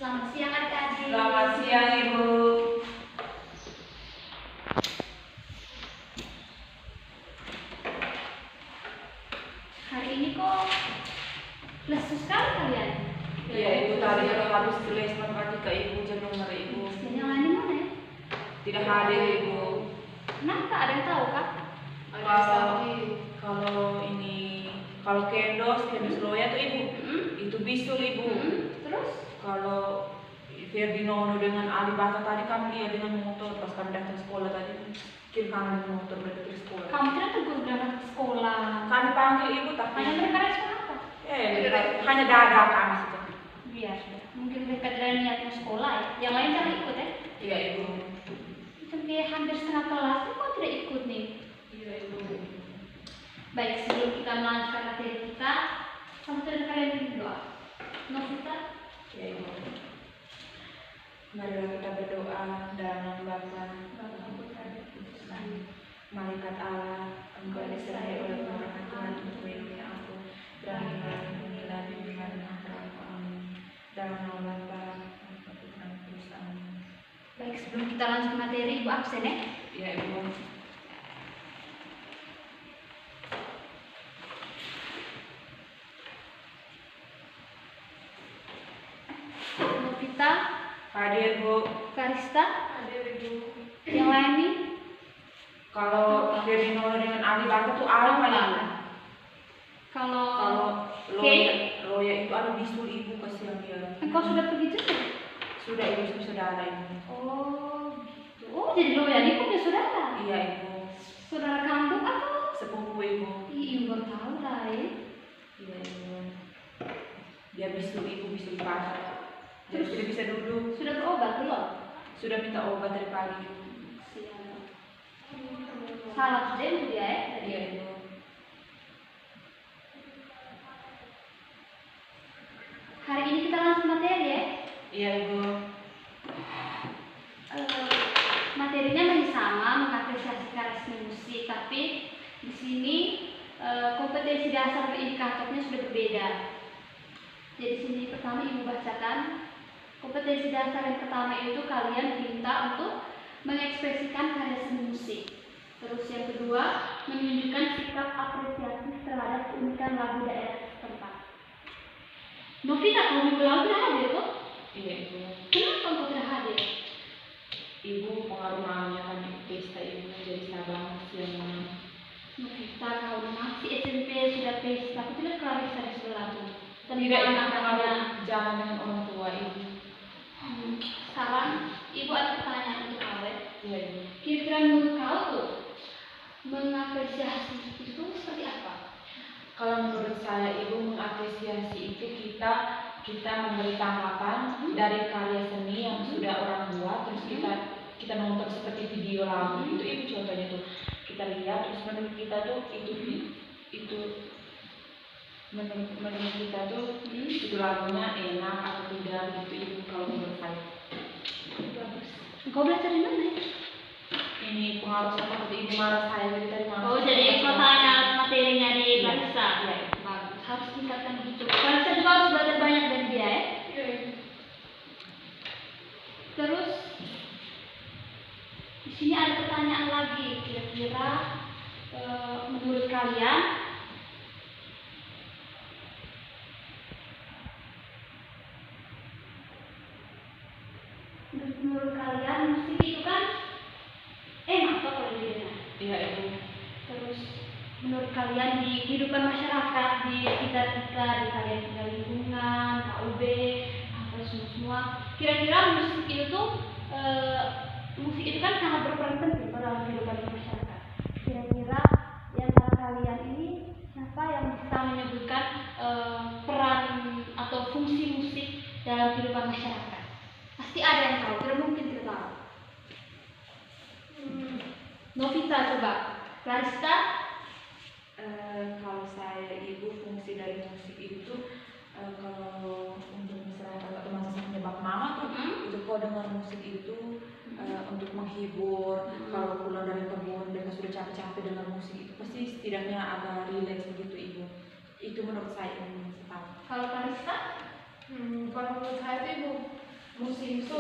Selamat siang adik-adik. Selamat siang Ibu. Hari ini kok lesu sekali kalian? Iya Ibu, tadi habis les matematika Ibu, jam nomor Ibu. Yang lain mana ya? Tidak hadir Ibu. Kenapa? Ada yang tahu kah? Kalau kendos loya tuh Ibu, itu bisul Ibu. Terus? Kalau Ferdinono dengan Ali Bata tadi kami lihat dengan motor pas kami datang sekolah tadi, kiri kanan dengan motor mereka ke sekolah. Kamu kira tegur berangkat ke sekolah? Kami panggil Ibu tapi Hanya mereka respon apa? hanya dada kami saja. Biar mungkin mereka dari niat mau sekolah ya. Yang lain jangan ikut ya? Iya Ibu. Sampai hampir setengah kelas, kok tidak ikut nih? Iya Ibu. Baik, sebelum kita melanjutkan materi kita, kamu sudah kalian berdoa. Novita? Ya Ibu. Marilah kita berdoa dalam nama Bapa, Malaikat Allah, Engkau disertai oleh rahmat Tuhan untuk melindungi aku, beranilah menilai bimbingan antara aku, amin. Dalam nama Bapa, Putra, dan Roh Kudus, amin. Baik, sebelum kita lanjut materi, Ibu absen ya? Ya Ibu. Novita? Hadir Bu. Karista? Hadir Ibu. Yang lain nih? Kalau Ferdinono dengan Ali Bata tuh apa ya? Kalau Loya itu ada bisul Ibu, kasihan dia. engkau sudah pergi juga? Sudah Ibu, saudara Ibu. Oh gitu. Oh jadi Loya ini punya saudara? Iya Ibu. Saudara kampung atau? Sepupu Ibu. Ibu baru tahu lah ya. Iya Ibu. Dia bisul Ibu, bisul pasar. Jadi tidak bisa duduk. Sudah berobat belum? Sudah minta obat dari pagi. Salah sudah dia ya? Iya Ibu. Hari ini kita langsung materi ya? Iya Ibu. Materinya masih sama, mengapresiasi karya seni musik, tapi di sini kompetensi dasar indikatornya sudah berbeda. Jadi sini pertama Ibu bacakan kompetensi dasar yang pertama itu kalian diminta untuk mengekspresikan karya seni musik. Terus yang kedua menunjukkan sikap apresiasi terhadap keunikan lagu daerah setempat. Novita, kamu minggu lalu tidak hadir kok? Iya Ibu. Kenapa kamu tidak hadir? Ibu pengaruh mamanya kan pesta Ibu jadi sabang siang. Novita, kau masih SMP sudah pesta, aku tidak Clarissa di sebelah tuh. Tidak Ibu pengaruh jalan dengan orang tua Ibu. Saran, Ibu ada pertanyaan untuk kau ya? Iya Ibu. Kira-kira menurut kau tuh mengapresiasi itu seperti apa? Kalau menurut saya Ibu mengapresiasi itu kita memberi tanggapan dari karya seni yang sudah orang buat, terus kita nonton seperti video lagu itu Ibu, contohnya tuh kita lihat terus menurut kita tuh itu menurut kita tuh itu lagunya enak atau tidak gitu Ibu, kalau menurut saya. Bagus. Kau belajar di mana ya? Ini pengaruh seperti Ibu marah saya dari mana? Oh, jadi pertanyaan materinya di Clarissa. Ya, bagus. Harus tingkatkan gitu. Clarissa juga harus belajar banyak dari dia ya. Terus di sini ada pertanyaan lagi. Kira-kira menurut kalian musik itu kan enak kok kalau didengar. Iya Ibu. Terus menurut kalian di kehidupan masyarakat di sekitar kita, di kalian tinggal lingkungan, KUB, apa semua, kira-kira musik itu kan sangat berperan penting dalam kehidupan masyarakat. Kira-kira di antara kalian ini siapa yang bisa menyebutkan peran atau fungsi musik dalam kehidupan masyarakat? Pasti ada yang tahu, tidak mungkin tidak tahu. Novita coba. Clarissa? Kalau saya Ibu, fungsi dari musik itu kalau untuk misalnya kalau teman-teman penyebab mama tuh itu kalau dengar musik itu untuk menghibur. Kalau pulang dari kebun mereka sudah capek-capek dengar musik itu pasti setidaknya agak rileks begitu Ibu. Itu menurut saya yang saya tahu. Kalau Clarissa? Kalau menurut saya itu Ibu musik itu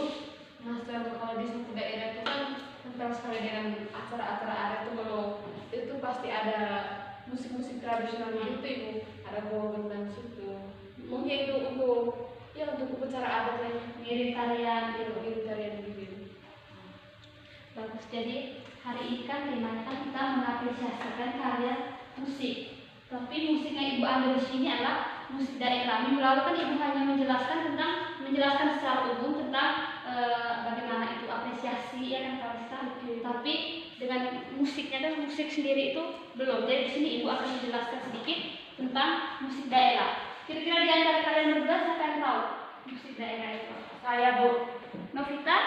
macam kalau di suatu daerah itu kan kental sekali dengan acara-acara adat tuh. Kalau itu pasti ada musik-musik tradisionalnya itu ibu, ada gendang situ. Mungkin itu untuk untuk upacara adat yang Mirip tarian gitu. mirip tarian gitu. Bagus. Jadi hari ini kan temanya kan kita mengapresiasikan karya musik. Tapi musik yang ibu ambil di sini adalah musik daerah. Minggu lalu kan ibu hanya menjelaskan secara umum tentang bagaimana itu apresiasi ya kan Kalista. Tapi dengan musiknya kan musik sendiri itu belum. Jadi di sini ibu akan menjelaskan sedikit tentang musik daerah. Kira-kira di antara kalian berdua siapa yang tahu musik daerah itu? Saya Bu, Novita?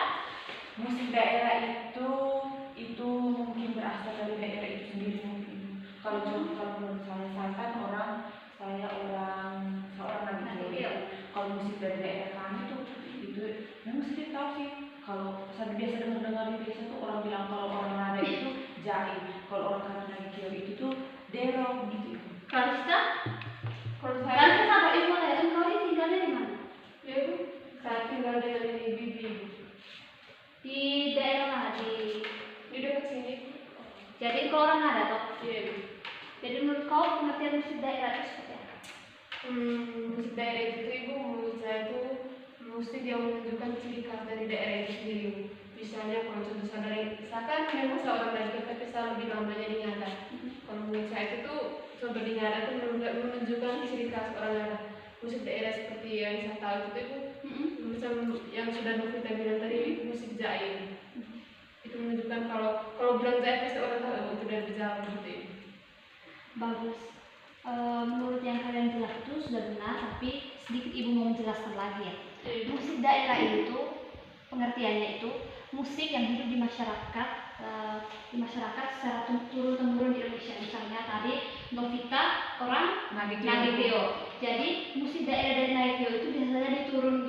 musik daerah itu mungkin berasal dari daerah itu sendiri mungkin. Kalau menurut saya kan seorang Nagitio. Kalau musik dari daerah kami itu memang sedikit tahu sih. Kalau saya biasa dengar di desa tuh orang bilang kalau orang Nada itu jaim, kalau orang Nagitio itu tuh dero gitu. Kalista? Kalau Kalista saya sama ibu ya, engkau ini tinggalnya di mana? ya ibu, saya tinggal dengan bibi ibu Di daerah mana? di dekat sini. Jadi engkau orang ada toh? Iya ibu. Jadi menurut kau pengertian musik daerah itu seperti apa? Musik daerah itu ibu, menurut saya itu musik yang menunjukkan ciri khas dari daerah itu sendiri ibu. Misalnya kalau contoh saya kan memang seorang Nagitio tapi saya lebih lamanya di Ngada. Kalau menurut saya itu contoh di Ngada itu menunjukkan ciri khas orang Ngada. Musik daerah seperti yang saya tahu itu ibu, macam yang sudah Novita bilang tadi, musik jaim. Itu menunjukkan kalau bilang jaim pasti orang tahu itu dari Jawa gitu ibu. Bagus. Menurut yang kalian jelas itu sudah benar, tapi sedikit ibu mau menjelaskan lagi ya. Musik daerah itu pengertiannya itu musik yang hidup di masyarakat secara turun temurun di Indonesia. Misalnya tadi Novita orang Nagitio. Jadi musik daerah dari Nagitio itu biasanya diturun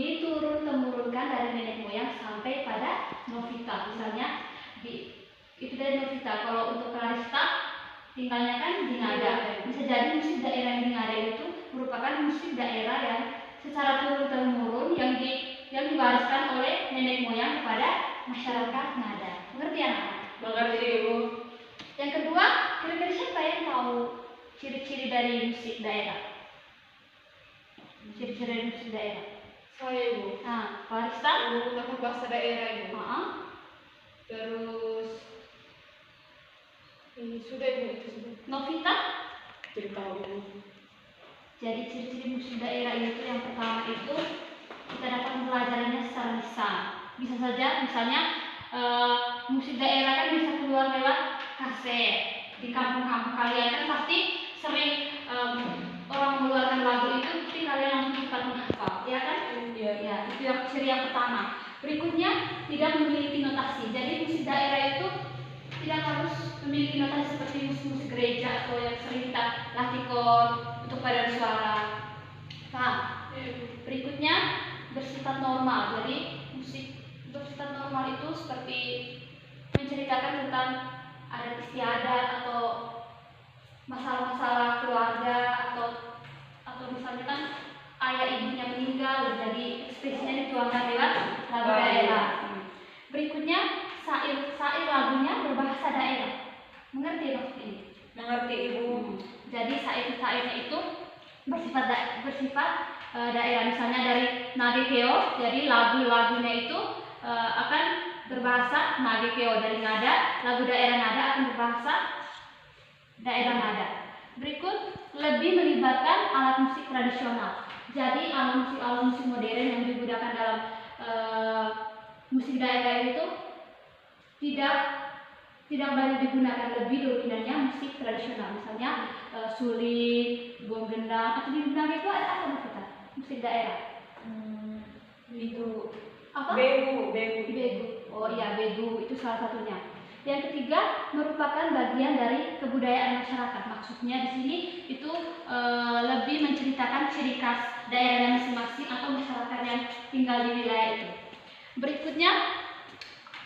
temurunkan dari nenek moyang sampai pada Novita. Misalnya itu dari Novita. Kalau untuk Kalista tinggalnya kan di Ngada. Bisa jadi musik daerah yang di Ngada itu merupakan musik daerah yang secara turun temurun yang diwariskan oleh nenek moyang kepada masyarakat Ngada. Mengerti anak? Mengerti ibu? Yang kedua, kira-kira siapa yang tahu ciri-ciri dari musik daerah? Ciri-ciri dari musik daerah. Saya ibu, Nah, Kalista? menggunakan bahasa daerah ibu. Terus sudah ibu itu sudah. Novita? Jadi tahu ibu. Jadi ciri-ciri musik daerah itu yang pertama itu kita dapat mempelajarinya secara lisan. Bisa saja misalnya musik daerah kan bisa keluar lewat kaset. Di kampung-kampung kalian kan pasti sering orang mengeluarkan lagu itu, tapi kalian langsung cepat menghafal, ya kan? Iya. Ya, itu yang ciri yang pertama. Berikutnya tidak memiliki notasi. Jadi musik daerah itu tidak harus memiliki notasi seperti musik gereja atau yang sering kita latihkan untuk paduan suara. Paham? Berikutnya bersifat normal. Jadi musik bersifat normal itu seperti menceritakan tentang adat istiadat atau masalah-masalah keluarga atau misalnya kan ayah ibunya meninggal, jadi ekspresinya dituangkan lewat lagu daerah. Berikutnya sair lagunya berbahasa daerah. Mengerti maksud ini? Mengerti ibu. Jadi sairnya itu bersifat daerah. Misalnya dari Nagitio, jadi lagu-lagunya itu akan berbahasa Nagitio. Dari Ngada, lagu daerah Ngada akan berbahasa daerah Ngada. Berikut lebih melibatkan alat musik tradisional. Jadi alat musik modern yang digunakan dalam musik daerah itu tidak banyak digunakan, lebih dominannya musik tradisional. Misalnya suling, gong gendang, atau di gendang itu ada apa maksudnya? Musik daerah. Itu Apa? begu. Oh iya, begu itu salah satunya. Yang ketiga merupakan bagian dari kebudayaan masyarakat. Maksudnya di sini itu lebih menceritakan ciri khas daerah masing-masing atau masyarakat yang tinggal di wilayah itu. Berikutnya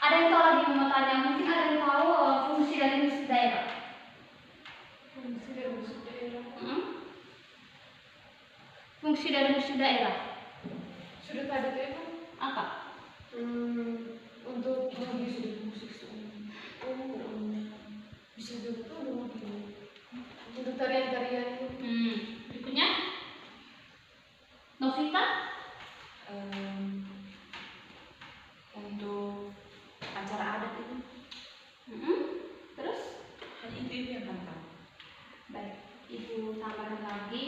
ada yang tahu lagi mau tanya? Mungkin ada yang tahu fungsi dari musik daerah. Fungsi dari musik daerah. Fungsi dari musik daerah Sudah tadi tuh ibu. apa? Untuk bagi sudut musik berumumnya bisa juga tuh untuk tarian-tarian itu. Berikutnya Novita. Untuk acara adat itu Terus hanya itu yang kami tahu. baik, ibu tambahkan lagi.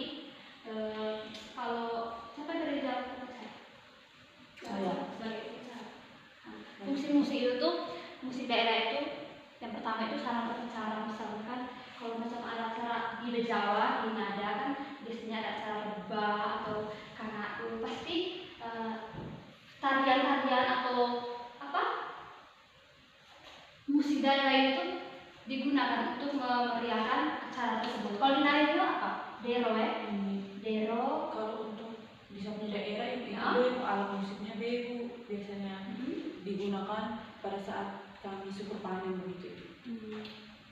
Kalau siapa dari jawab saya? Sebagai usaha. Fungsi musik itu tuh, musik daerah itu yang pertama itu sarana berbicara. Misalkan kalau macam ada acara di Jawa, di Nada kan biasanya ada acara rebah atau karena pasti tarian-tarian atau apa musik daerah itu digunakan untuk memeriahkan acara tersebut. Kalau di Nada itu apa? Dero ya? Dero. Kalau untuk di satu daerah itu Ya. alat musiknya begu biasanya digunakan pada saat kami syukur panen begitu.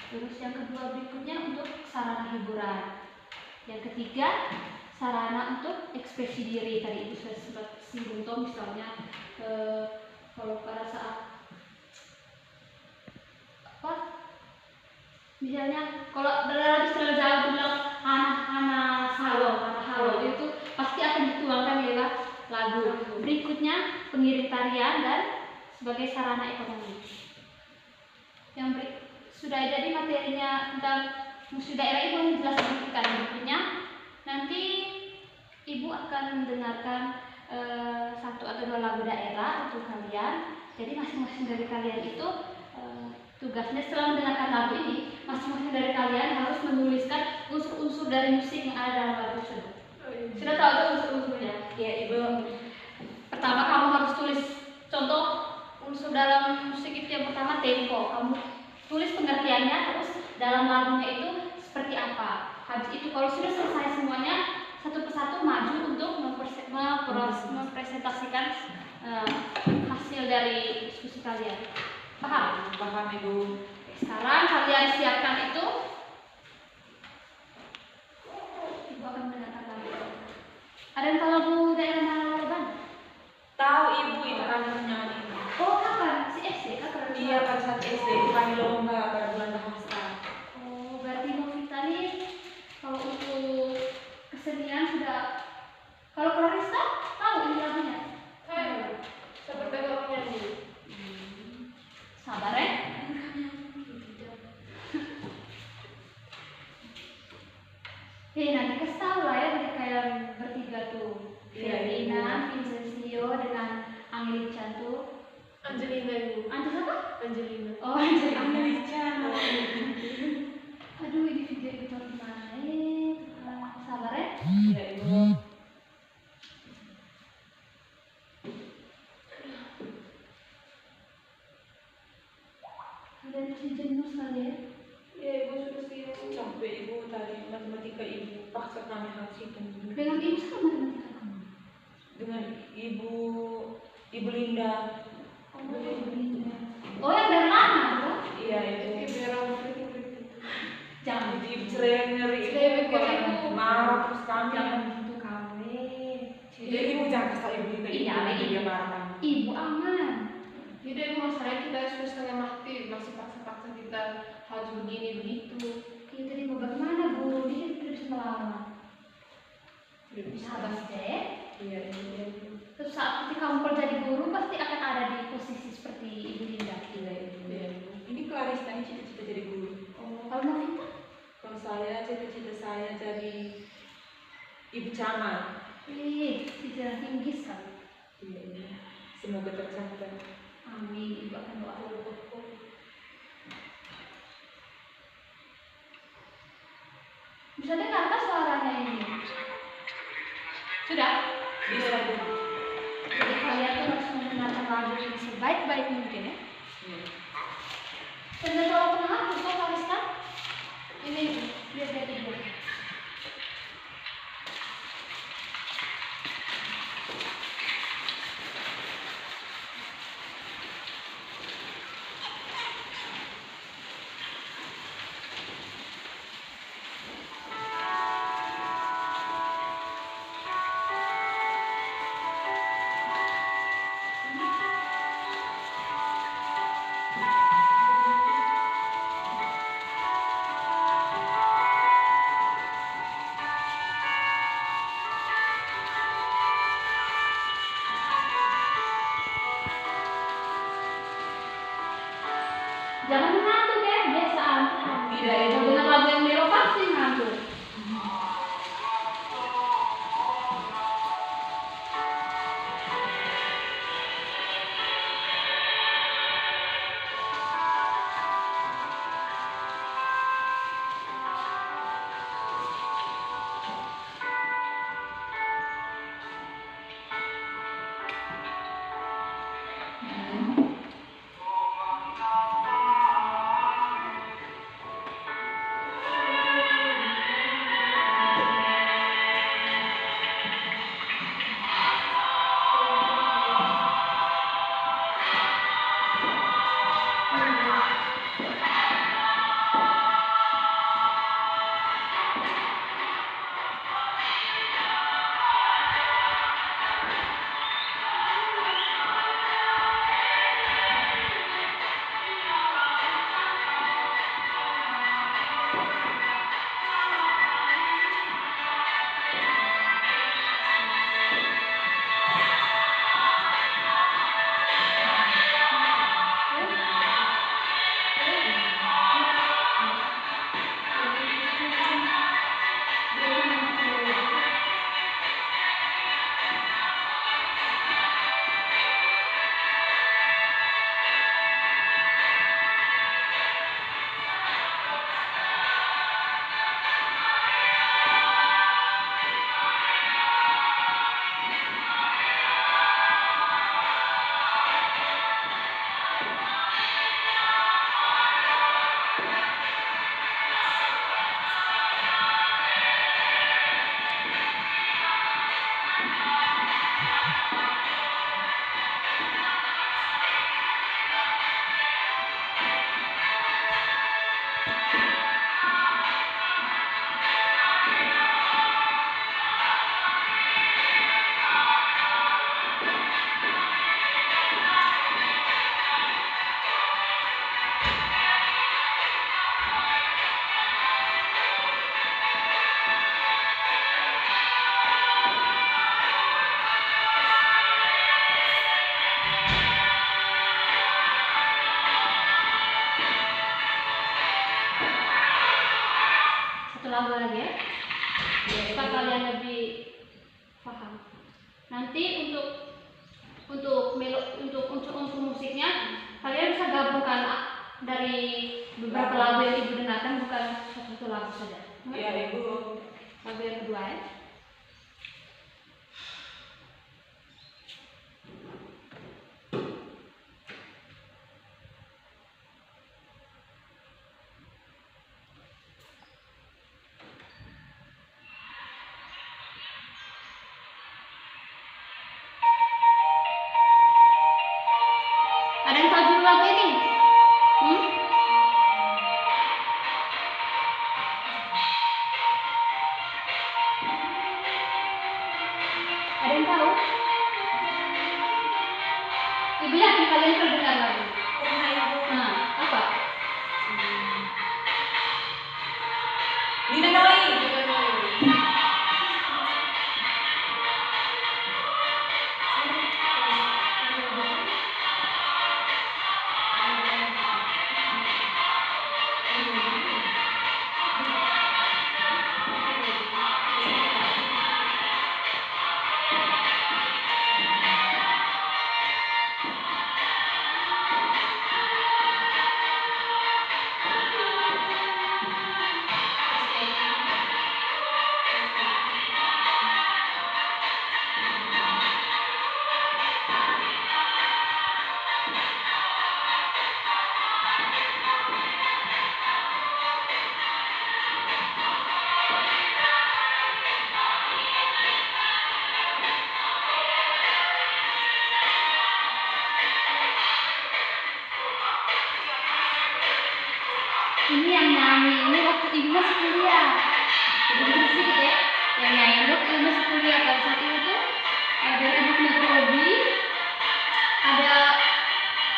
Terus yang kedua berikutnya untuk sarana hiburan. Yang ketiga sarana untuk ekspresi diri. Tadi itu sudah sempat singgung Tom, misalnya kalau pada saat apa? Misalnya kalau dalam istilah Jawa bilang anak halo itu pasti akan dituangkan lewat lagu. Berikutnya pengiring tarian dan sebagai sarana ekonomi. Yang sudah jadi materinya tentang musik daerah itu jelas sedikit. Berikutnya nanti ibu akan mendengarkan satu atau dua lagu daerah untuk kalian. Jadi masing-masing dari kalian itu tugasnya setelah mendengarkan lagu ini, masing-masing dari kalian harus menuliskan unsur-unsur dari musik yang ada dalam lagu tersebut. Sudah tahu tuh unsur-unsurnya? Ya ibu. Pertama kamu harus tulis contoh unsur dalam musik itu. Yang pertama tempo, kamu tulis pengertiannya, terus dalam lagunya itu seperti apa. Habis itu kalau sudah selesai semuanya, satu persatu maju untuk mempresentasikan hasil dari diskusi kalian. Paham? Paham ibu. Sekarang kalian siapkan itu. Ibu akan mendengarkan lagu. Ada yang tahu lagu daerah Malabar? Tahu ibu itu kami menyanyi. Oh kapan? Si SD kan? Iya pada saat SD kami lomba pada bulan bahasa. Oh berarti Novita nih kalau untuk kesenian sudah. Kalau Clarissa tahu ini lagunya? Tahu. Seperti orang nyanyi. Sabar ya. Nanti kasih tahu lah ya mereka yang bertiga tuh. Ferdina, Vincencio dengan Angelina tuh. Angelina ibu. Angelina apa? Angelina. Oh Angelina. Angelina. Aduh ini video itu gimana? Sabar ya. Iya ibu. Kalian masih jenuh sekali ya? Ya ibu sudah siap. Capek ibu tadi matematika ibu paksa kami harus hitung dulu. Dengan ibu sama matematika kamu? Dengan ibu Linda. Oh Ibu Linda. Oh yang dari mana tuh? Iya ibu. Ibu yang kritik. Jangan ibu cerewet ngeri ibu. Cerewet ngeri, Kalau ibu. marah terus kami. Jangan gitu kami. Jadi ibu jangan kasih ibu Linda. Iya, Ibu dia marah. Ibu aman. Jadi masalahnya kita sudah setengah mati, masih paksa-paksa kita harus begini begitu. Kita tadi mau bagaimana Bu? Dia tidak bisa melawan. Tidak bisa. Sabar saja ya. Iya ibu. Terus saat nanti kamu kerja di guru pasti akan ada di posisi seperti Ibu Linda. Iya ibu. Ini Clarissa ini cita-cita jadi guru. Oh, kalau Novita? Kalau saya cita-cita saya jadi ibu camat. Cita tinggi sekali. Iya iya. Semoga tercapai. Amin. Ibu akan doa. Bisa dengar kan suaranya ini? Sudah? Bisa ibu. Jadi kalian tuh harus mendengarkan lagu ini sebaik-baik mungkin ya. Iya. Sudah tahu pernah untuk Kalista? Ini biar dia tidur. Jangan ngantuk ya, biasaan. Tidak itu. Kalau dengar lagu yang melo pasti ngantuk. Lagu lagi ya, supaya kalian lebih paham. Nanti untuk unsur musiknya kalian bisa gabungkan dari beberapa lagu yang ibu dengarkan, bukan satu lagu saja. Iya ibu. Lagu yang kedua ya. Ada yang tahu judul lagu ini? Ada yang tahu? Ibu yakin kalian pernah dengar lagu? Pernah ibu. Nah, apa? Nina Noi. Ini yang nyanyi ini waktu ibu masih kuliah. Jadi sedikit ya. Yang nyanyi waktu ibu masih kuliah, pada saat itu tuh ada ibu punya hobi, ada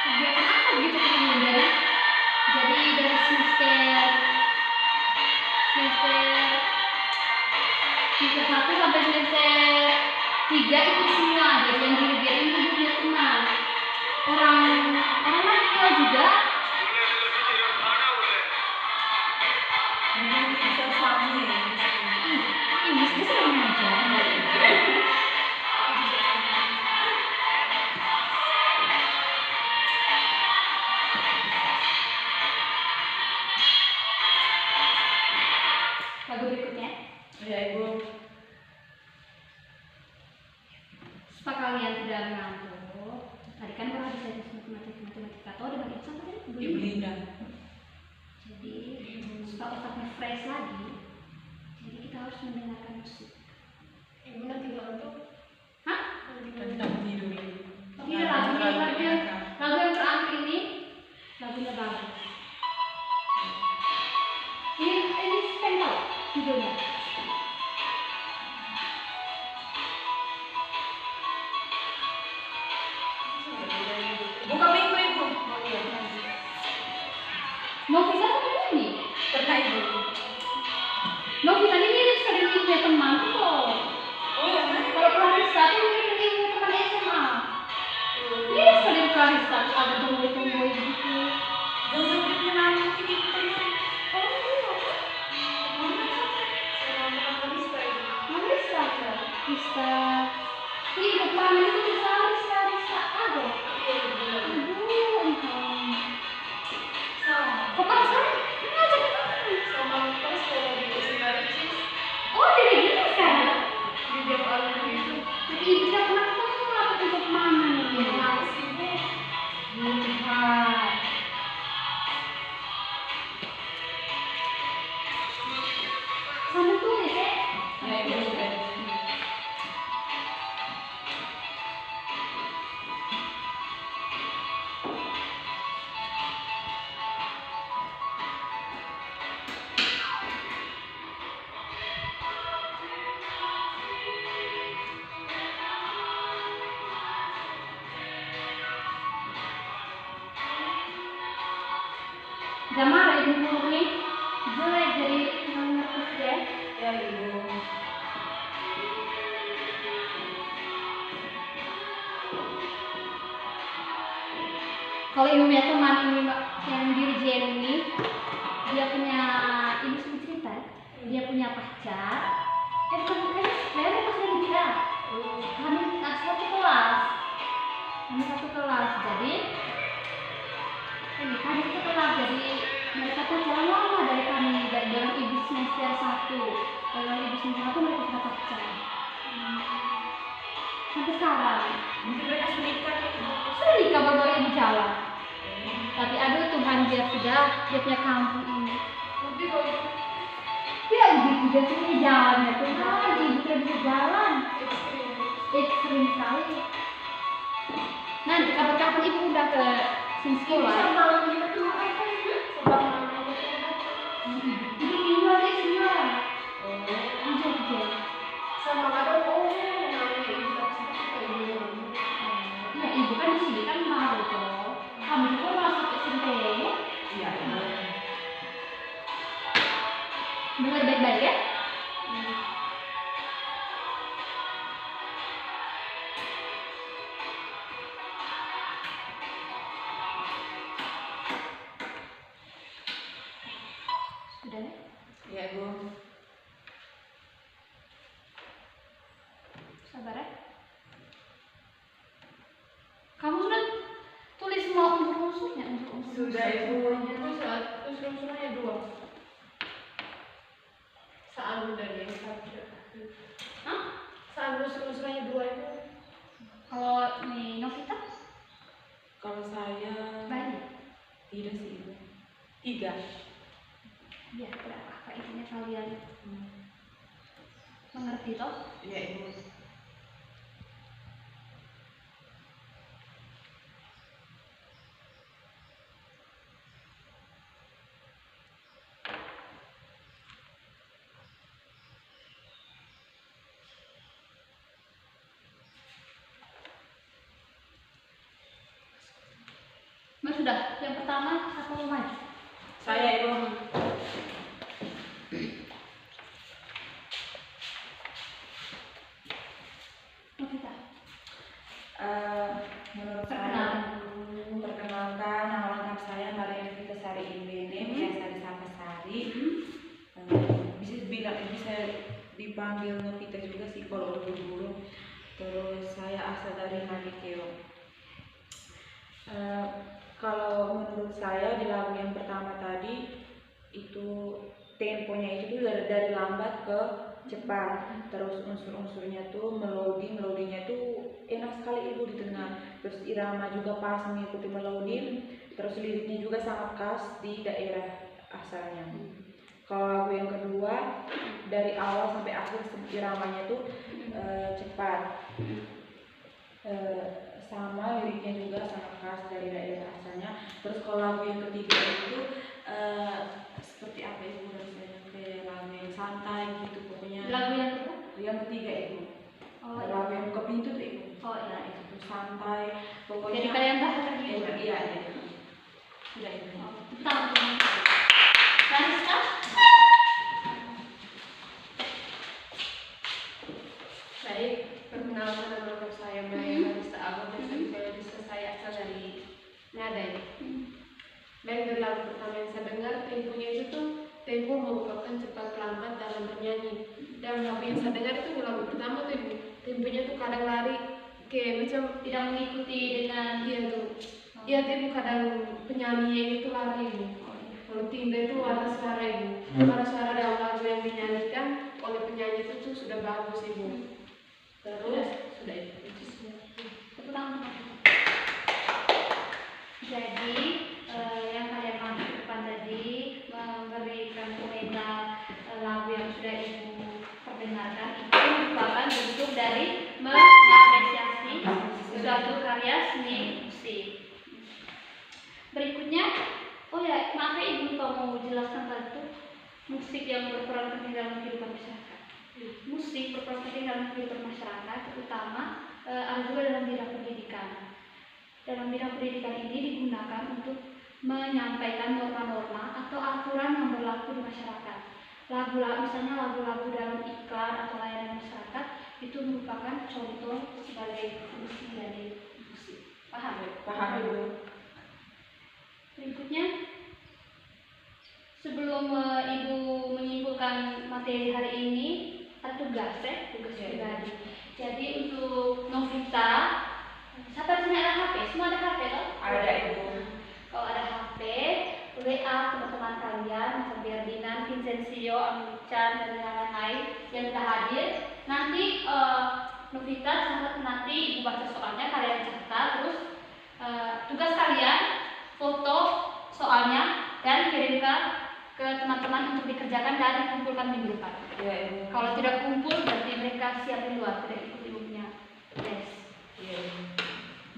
kegiatan apa gitu kan jadi dari semester 1 sampai semester 3 itu semua. Jadi yang diri-diri ibu punya teman orang Nasional juga. Dia sedang mengajar. Lagu berikutnya. Ya Ibu. Supaya kalian tidak mengantuk. Tadi kan kalau bisa matematika atau dengan itu sampai tadi Ibu Linda. Jadi supaya otaknya fresh lagi, jadi kita harus mendengarkan musik. Ibu nanti ngantuk. Hah? Nanti tak tidur Ibu. Iya, lagu yang terakhir ini lagunya bagus. Ini stand out judulnya. Buka minggu Ibu. Oh iya, nanti. Novita tuh ini. Pernah Ibu. Novita ini mirip sekali dengan ibunya teman kok. Oh yang mana? Kalau Clarissa tuh mirip dengan ibunya teman SMA. Mirip sekali dengan Clarissa, ada tumbuh-tumbuh gitu. Jangan sampai nama mungkin Ibu teman. Oh, Sama Marista Ibu. Clarissa kan? Clarissa. Ibu teman itu bisa Clarissa ada. Iya, Ibu bilang. Aduh, engkau. Sama. Kok pada sana? Ngajak ke mana? Sama pas kalau di Sinaricis, Oh, jadi gini sekarang. di tiap album itu. Tapi ibu tidak pernah ketemu apa untuk mana nih? Males Ibu. Lihat. Sambil tulis ya. Ya Ibu sudah. Gak marah ibu guru nih. Jelek jadi ngerti ya. Ya Ibu. Kalau ibu punya teman ini Mbak, yang dirijen ini, dia punya ini semua cerita. Dia punya pacar. Bukan saya pas lagi dia. Kami satu kelas. Jadi ini kami satu kelas. Jadi mereka pacaran lama dari kami dalam ibu semester 1. Dalam ibu semester 1 mereka sudah pacaran. Sampai sekarang. Mungkin mereka sudah nikah ya Ibu. Sudah nikah baru ibu jalan. Tapi aduh Tuhan dia punya kampung ini. Tapi kalau Ya ibu juga punya jalan ya Tuhan. Ibu tidak bisa jalan. ekstrim. Ekstrim sekali. Nanti kapan-kapan ibu udah ke sini Bisa sekolah. malam juga tuh apa Ibu? Sebab malam itu Ibu minggu aja semua. Oh. Kerja. sama kadang namanya Ibu tapi kayak gini. Ya ibu kan di sini kan baru toh. Kamu juga masuk SMP. Iya Ibu. Dengar baik-baik ya. Sudah ya? Ya Ibu. Sabar ya. Kamu sudah tulis semua unsur-unsurnya, unsur-unsur. Sudah Ibu. Itu saat unsur-unsurnya 2. Saat dari yang 1. Hah? Saat unsur-unsurnya 2 itu Kalau nih Novita Kalau saya banyak. tidak sih Ibu. 3. Ya, berapa apa intinya kalian mengerti toh? Iya Ibu. Mas sudah. Yang pertama siapa mau maju? Saya Ibu. Novita. Menurut Perkenalkan. saya, perkenalkan nama lengkap saya Maria Vita Sari Imbene, biasa disapa Sari. Bisa dipanggil Novita juga sih kalau untuk guru. Terus saya asal dari Nabikeo. Kalau menurut saya di lagu yang pertama tadi itu temponya itu dari lambat ke cepat, terus unsur-unsurnya tuh melodinya tuh enak sekali ibu didengar, terus irama juga pas mengikuti melodi, terus liriknya juga sangat khas di daerah asalnya. Kalau lagu yang kedua dari awal sampai akhir iramanya tuh cepat, sama liriknya juga sangat khas dari daerah asalnya. Terus kalau lagu yang ketiga itu seperti apa ibu, kayak lagu yang santai gitu pokoknya. Lagu yang kedua? Yang ketiga itu lagu yang buka pintu tuh ibu. Oh iya, itu tuh santai pokoknya. jadi kalian bahas lagi? Iya. Sudah itu. Tentang Kariska? Baik, perkenalkan nama saya Maya Marista Abad, biasa dipanggil saya asal dari Ngadai. Baik, dari lagu pertama yang saya dengar, temponya itu tuh tempo merupakan cepat lambat dalam bernyanyi. Dan lagu yang saya dengar itu lagu pertama tuh temponya tuh kadang lari kayak macam Tidak mengikuti dengan dia tuh. Iya tuh kadang penyanyi itu lari ibu. Kalau timbre itu ada suara ibu. Ada suara dalam lagu yang dinyanyikan oleh penyanyi itu tuh sudah bagus ibu. Terus sudah itu. Jadi yang kalian maksud depan tadi memberikan komentar lagu yang sudah ibu perdengarkan itu merupakan bentuk dari mengapresiasi suatu karya seni musik. Berikutnya, oh ya maaf ya ibu lupa mau jelaskan tadi itu musik yang berperan penting dalam kehidupan masyarakat. Musik berperan penting dalam kehidupan masyarakat, terutama ada juga dalam bidang pendidikan. Dalam bidang pendidikan ini digunakan untuk menyampaikan norma-norma atau aturan yang berlaku di masyarakat. Misalnya lagu-lagu dalam iklan atau layanan masyarakat itu merupakan contoh sebagai fungsi dari musik. Paham? Paham ibu. Berikutnya, sebelum ibu menyimpulkan materi hari ini, ada tugas pribadi. Jadi untuk Novita, siapa di sini ada HP? Semua ada HP toh? Ada ibu. Kalau ada HP, WA teman-teman kalian, Mas Ferdinand, Vincencio, Amican, dan yang lain yang sudah hadir. Nanti Novita nanti ibu baca soalnya, kalian catat, terus tugas kalian foto soalnya dan kirimkan ke teman-teman untuk dikerjakan dan dikumpulkan minggu depan. Iya ibu. Kalau tidak kumpul berarti mereka siap di luar, tidak ikut ibunya tes. Iya ibu.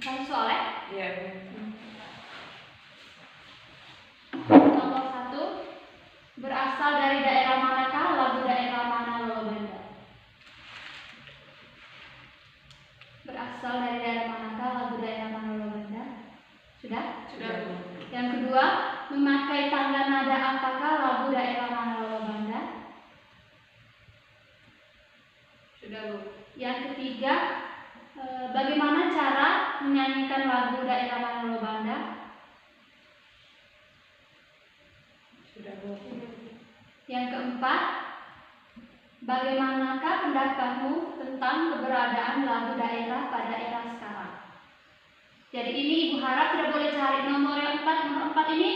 Kan soalnya? Iya ibu. Nomor 1, berasal dari daerah manakah lagu daerah mana Lolobenda? Berasal dari daerah manakah lagu daerah mana Lolobenda? Sudah? Sudah bu. Yang kedua, memakai tangga nada apakah lagu daerah mana Lolobenda? Sudah bu. Yang ketiga, bagaimana cara menyanyikan lagu daerah mana Lolobenda? Sudah bu. Yang keempat, bagaimanakah pendapatmu tentang keberadaan lagu daerah pada era sekarang? Jadi ini ibu harap tidak boleh cari nomor 4 ini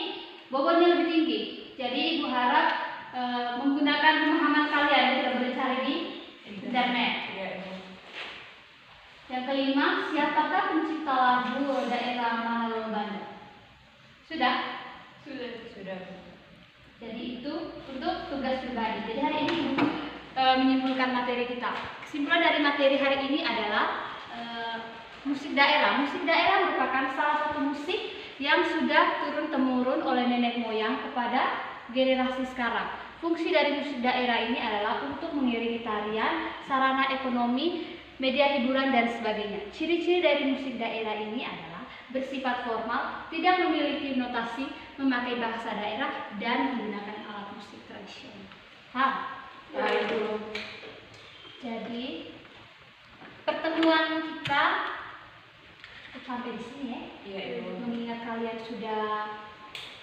bobotnya lebih tinggi. Jadi ibu harap menggunakan pemahaman kalian, tidak boleh cari di internet. Iya ibu. Yang kelima, siapakah pencipta lagu daerah mana Lolobenda? Sudah? Sudah. Jadi itu untuk tugas pribadi. Jadi hari ini ibu menyimpulkan materi kita. Kesimpulan dari materi hari ini adalah musik daerah. Musik daerah merupakan salah satu musik yang sudah turun-temurun oleh nenek moyang kepada generasi sekarang. Fungsi dari musik daerah ini adalah untuk mengiringi tarian, sarana ekonomi, media hiburan, dan sebagainya. Ciri-ciri dari musik daerah ini adalah bersifat formal, tidak memiliki notasi, memakai bahasa daerah, dan menggunakan alat musik tradisional. Baik ibu. Jadi pertemuan kita sampai di sini ya. Iya ibu. Mengingat kalian sudah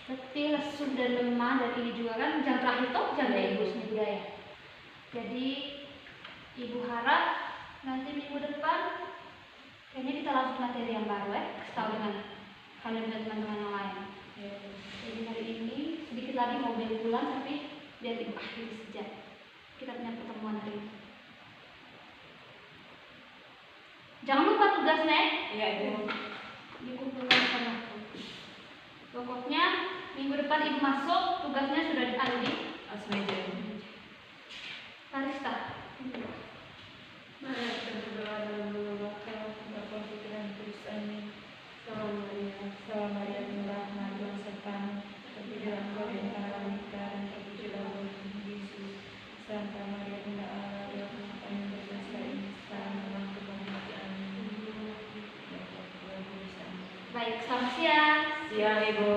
letih, lesu, dan lemah, dan ini juga kan jam terakhir toh jam ibu seni budaya. Jadi Ibu harap nanti minggu depan kayaknya kita langsung materi yang baru ya, kasih tahu dengan kalian dan teman-teman yang lain. Ya. Jadi hari ini sedikit lagi mau beli pulang, tapi biar ibu akhiri saja. Kita punya pertemuan hari ini. Jangan lupa tugasnya. Iya Ibu. Dikumpulkan sama aku. Pokoknya minggu depan ibu masuk, tugasnya sudah ada di Asmeja. Karista. Mari kita berdoa dalam nama Bapa, Bapa, Putra, dan Kudus. Amin. Salam Maria, penuh rahmat, Tuhan sertamu. Terpujilah engkau di antara wanita dan terpujilah buah tubuhmu Yesus. Santa Maria, Bunda Allah, doakanlah kami yang berdosa ini sekarang dan waktu kami mati. Amin. Ya Allah, Tuhan, Yesus. Amin. Baik, selamat siang. Siang Ibu.